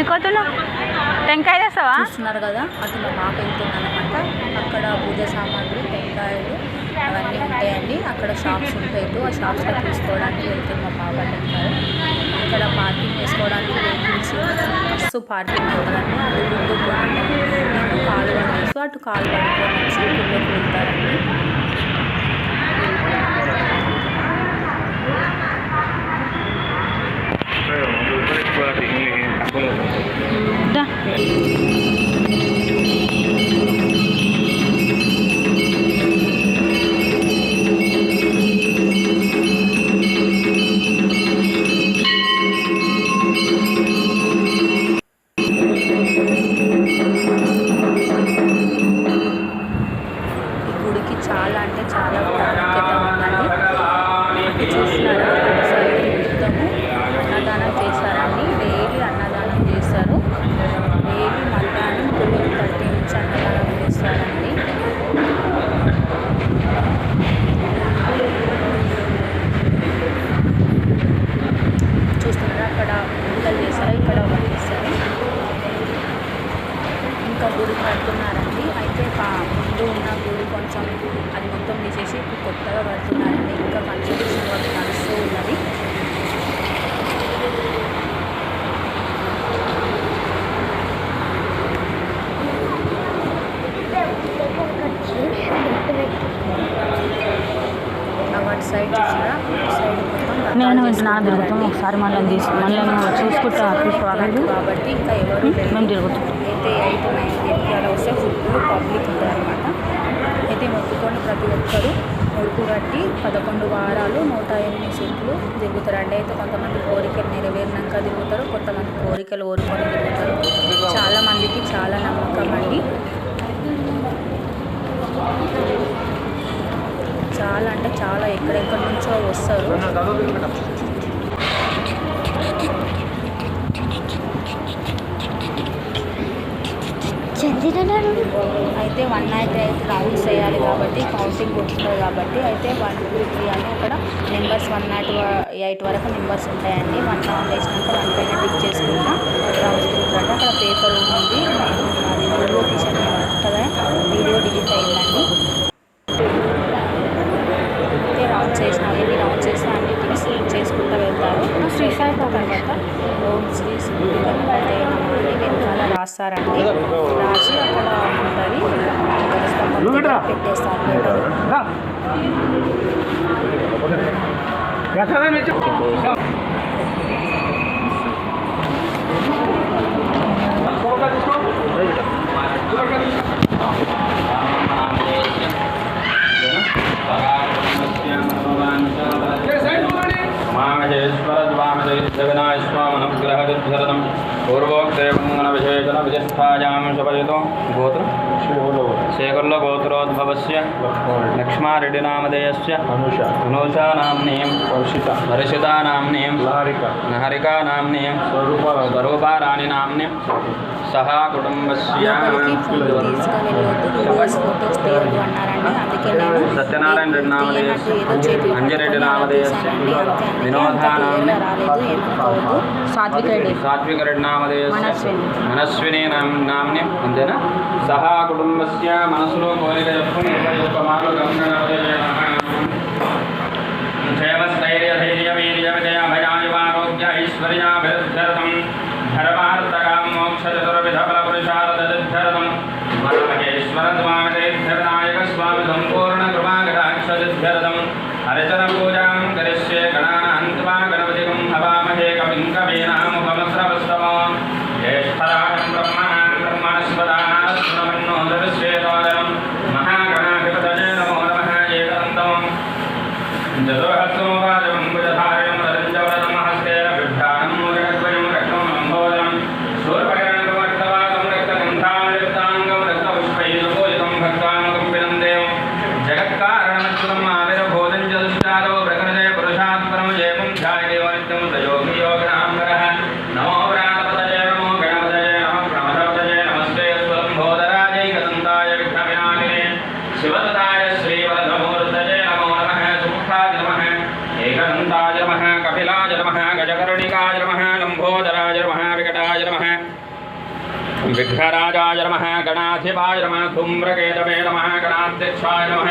ఎడికోతులు టెంకాయ తెస్తావా? చూస్తున్నారు కదా, అటు మా పాప వెళ్తున్నాను అనమాట. అక్కడ పూజ సామాన్లు, టెంకాయలు అవన్నీ ఉంటాయండి. అక్కడ షాప్స్ ఉంటాయి. ఆ షాప్స్లో తీసుకోవడానికి వెళ్తుంది మా పాప. టెంకాయలు ఇక్కడ పార్కింగ్ చేసుకోవడానికి వెహికల్స్ మస్తు పార్కింగ్ ఉంటుందండి. అది ముందు కాలు పడేస్తూ అటు కాలు పడుకొని వచ్చి గుళ్ళోకి వెళ్తారండి. చాలా అంటే చాలా ప్రాముఖ్యత ఉందండి. చూస్తున్నారా, మొత్తము అన్నదానం చేశారండి. డైలీ అన్నదానం చేస్తారు. డైలీ మధ్యాహ్నం 12:30 నుంచి అన్నదానం చేస్తారండి. చూస్తున్నారా, అక్కడ వంటలు చేస్తారు, ఇక్కడ వండిస్తారు. ఇంకా గుడి కడుతున్నారండి. అయితే ముందు ఉన్న గుడి కొంచెం అది మొత్తం తీసేసి ఇప్పుడు కొత్తగా కడుతున్నారండి. ఇంకా కన్స్ట్రక్షన్ వర్క్ నడుస్తూ ఉన్నది. అటు సైడ్ చూసారా, సైడ్ మొత్తం నేను నాన్న తిరుగుతాం. ఒకసారి మళ్ళీ చూసుకుంటా తీసుకోవాలి కాబట్టి ఇంకా ఎవరు మేము తిరుగుతాం. అయితే 8, 9 అలా వస్తే ఫుల్ పబ్లిక్ ఉంటుంది అనమాట. అయితే మొక్కుకొని ప్రతి ఒక్కరు ముడుపు కట్టి 11 వారాలు 108 సెట్లు తిరుగుతారండి. అయితే కొంతమంది కోరికలు నెరవేరినాక తిరుగుతారు, కొంతమంది కోరికలు కోరుకొని తిరుగుతారు. చాలామందికి చాలా నమ్మకం అండి. చాలా అంటే చాలా ఎక్కడెక్కడి నుంచో వస్తారు. అయితే 108 రౌండ్స్ వేయాలి కాబట్టి కౌంటింగ్ ఉంటుంది కాబట్టి అయితే 1, 2, 3 అని అక్కడ నెంబర్స్ 108 వరకు నెంబర్స్ ఉంటాయండి. 1 రౌండ్ వేసినాక 1 పైన టిక్ చేసుకుంటా రౌండ్స్ తిరుగుతుంటే అక్కడ పేపర్ ఉంది. అది వీడియో తీసాను కదా, వీడియో డిలీట్ అయిందండి. అయితే రౌండ్స్ చేసిన ఎన్ని రౌండ్స్ చేసినా అన్ని టిక్స్ చేసుకుంటూ వెళ్తారు. శ్రీశైలం తర్వాత ఓం శ్రీ శ్రీ గణపతే నమః అని వెనకాల రాస్తారండి. రాసి అక్కడ ఉంటుంది స్తంభం దగ్గర పెట్టేస్తారు. जगनाश्वामनुग्रहविद्धरदं पूर्वोक्तेमङ्गलविशेषण विशिष्टायां शपयतो गोत्र शेखरलो गोत्रोद्भवस्य लक्ष्मारेड्डिनामधेयस्य अनुषा नाम्नीं हर्षिता नाम्नीं नहरिका नाम्नीं स्वरूपाराणि नाम्नीं सह कुटुंबस्य सत्यनारायण रेड्डी नामधेयस्य अंजरेड्डी नामधेयस्य विनोदा नाम्नीं सात्विक रेड्डी नामधेयस्य मनस्विनी नाम्नीं अंतेना सह कुटुंबस्य मनसुलो कोरिक युक्तमालो गंगणपतये क्षेमस्थैर्य धैर्य वीर्य विजय भयायुवारोग्य ऐश्वर्याभिवृद्ध्यर्थं धर्मार्थकाम मोक्ष चतुर्विध फलपुरुषार्थसिद्ध्यर्थं महेश्वर स्वामिनायक स्वामी संपूर्ण कृपाकटाक्षसिद्ध्यर्थं अर्चन पूजां करिष्ये गणानान्त्वा गणपतिं हवामहे कविं कवीनामुपमस्रवस्तमं ज्येष्ठराजं ब्रह्मणस्पदाः सुरमन्नोदरश्वेतोदरं महागणाधिपतये नमो नमः एकदन्तं चतुर्हस्तमोपाजं भुजधारयं रजञ्जवरं हस्तेन बिभ्राणं मूलकद्वयं रक्तं लम्बोदरं शूर्पकरणकवर्तवादं रक्तगन्धायुक्ताङ्गं रक्तपुष्पैर्पूजितं भक्ताङ्गकम्पिनं देवं जगत्कारणमच्युतम् आविर्भूतं चतुष्टादो प्रकृते पुरुषात्परं जयं ध्यायदेव नित्यं सयोगी योगिनाम्बरः नमो व्रातपतये नमो गणपतये नमः प्रमथपतये नमस्ते स्वलम्भोदराजैकदन्ताय विघ्नविनाशिने शिवदत्ताय श्रीवरदमूर्तये नमो नमः सुमुखाय नमः एकदन्ताय नमः कपिलाय नमः गजकर्णिकाय नमः लम्भोदराय नमः विकटाय नमः विघ्नराजाय नमः गणाधिपाय नमः धूम्रकेतवे नमः गणाध्यक्षाय नमः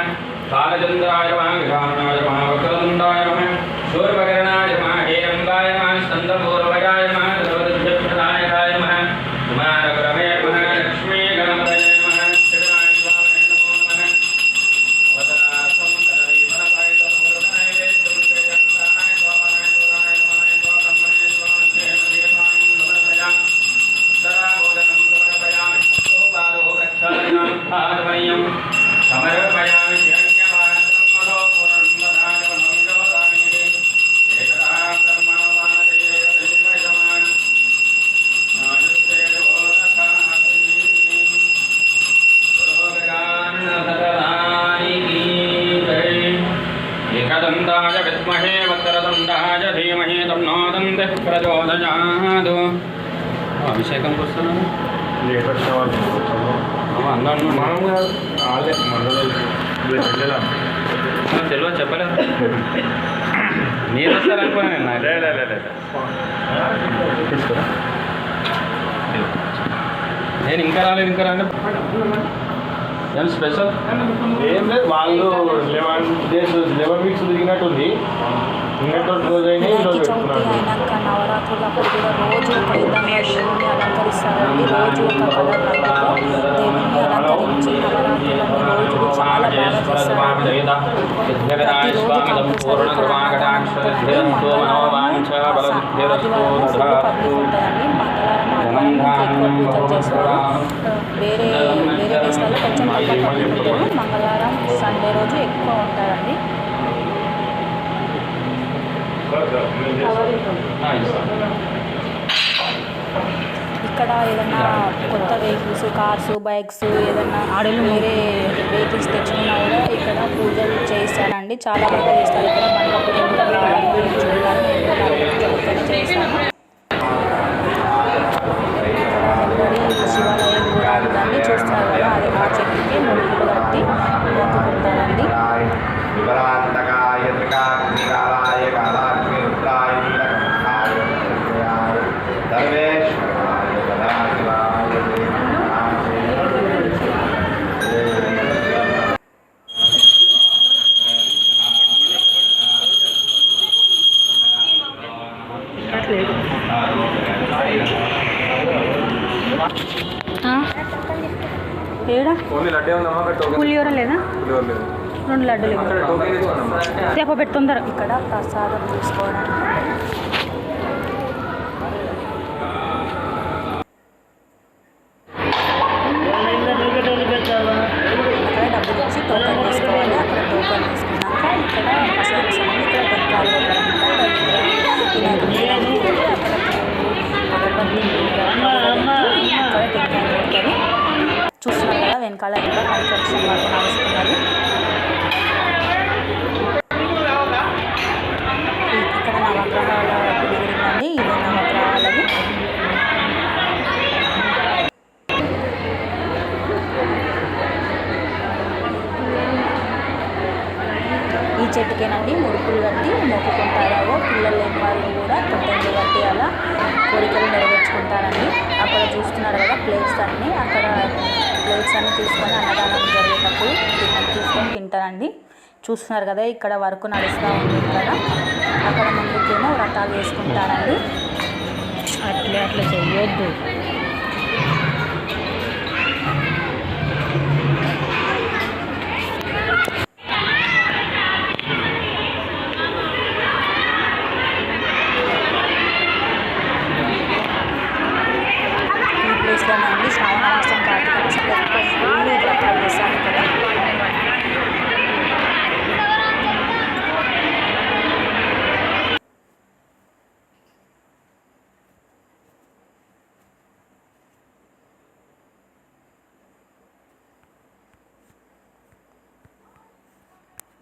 बालचन्द्राय नमः विधानाय नमः वक्रतुण्डाय नमः शूर्पकर्णाय नमः हेरङ्गाय नमः स्कन्दपूर्वजाय नमः सर्वसिद्धिप्रदायकाय नमः कुमारगुरवे नमः लक्ष्मी गणपतये नमः शिवराय स्वामिने नमो नमः अवतारार्थं तदैवनपाय तदुर्गणाय वेद्यमुखेयं प्राणाय स्वामाय गुराय नमाय ब्रह्मणे स्वामिने देवाय नमः सराबोधनं समर्पयामि पादो प्रक्षालनं भागमयं समर्पयामि शरण्यवासं मनो पुरन्दराजवनं जवदामि एकदा ब्रह्मवानते देवयमान नाजुस्ते दोरखाति भगवान् की जय एकदन्ताय विद्महे वक्रतुण्डाय धीमहि तन्नो दन्तिः प्रचोदयात् అభిషేకం వస్తున్నాను మామూలుగా వాళ్ళే మండలం తెలియదు చెప్పలేదు మీరు వస్తారు అనుకున్నాను తీసుకురా నేను ఇంకా రాలేదు ఏం స్పెషల్ ఏం లేదు వాళ్ళు 11 వీక్స్ తిరిగినట్టుంది ఇంకా రోజు అయినా ఈరోజు పెట్టుకున్నాడు అయినాక నవరాత్రులప్పుడు కూడా రోజు ఒక విధంగా దేవుణ్ణి అలంకరిస్తారండి. రోజు ఒక కలర్ రంగుతో దేవుణ్ణి అలంకరించి నవరాత్రులన్నీ రోజులు చాలా బాగా చేస్తారు. ప్రతిరోజు కంపల్సరీ ఇక్కడ ఆదివారం పబ్లిక్ ఉంటుందండి. మంగళవారం ఆదివారం ఎక్కువ పూజలు చేస్తారు. వేరే డేస్లలో కొంచెం తక్కువ పబ్లిక్ ఉంటారు. మంగళవారం సండే రోజు ఎక్కువ ఉంటారండి. ఇక్కడ ఏదైనా కొత్త వెహికల్స్ కార్స్ బైక్స్ ఏదైనా వేరే వెహికల్స్ తెచ్చుకున్నా కూడా ఇక్కడ పూజలు చేస్తారండి. చాలా బాగా చేస్తారు. ఇక్కడ మండపం చూడాలి చేస్తాను. శివాలయం కూడా ఉందండి. చూస్తున్నారు కదా అది ఆ చెట్టుకి ముడుపులు కట్టి మొక్కుకుంటారండి. ఏడా పులిహోర లేదా 2 లడ్డూలు చెప్ప పెడుతుందర. ఇక్కడ ప్రసాదం తీసుకోవడానికి ఇక్కడ డబ్బులు ఇచ్చి టోకన్ తీసుకోవాలి. అక్కడ టోకన్ తీసుకున్నాక ఇక్కడ ప్రసాదం ఇక్కడ టెంకాయలు చూస్తున్నారు కదా వెనకాల కూడా కన్స్ట్రక్షన్ వర్క్ నడుస్తున్నది. ఇక్కడ నవగ్రహాల గుడి ఉందండి. ఇది నవగ్రహాలది. ఈ చెట్టుకేనండి ముడుపులు కట్టి మొక్కుకుంటారో పిల్లలు లేని వాళ్ళు కూడా తొట్టెలు కట్టి అలా కోరికలు నెరవేర్చుకుంటారండి. అక్కడ చూస్తున్నారు కదా ప్లేట్స్ అన్నీ. అక్కడ ప్లేట్స్ అన్నీ తీసుకొని అన్నదానం జరిగేటప్పుడు తీసుకొని తింటారండి. చూస్తున్నారు కదా ఇక్కడ వర్క్ నడుస్తూ ఉంది కదా. అక్కడ ముందుకేమో వ్రతాలు వేసుకుంటారండి. అట్లా చెయ్యొద్దు.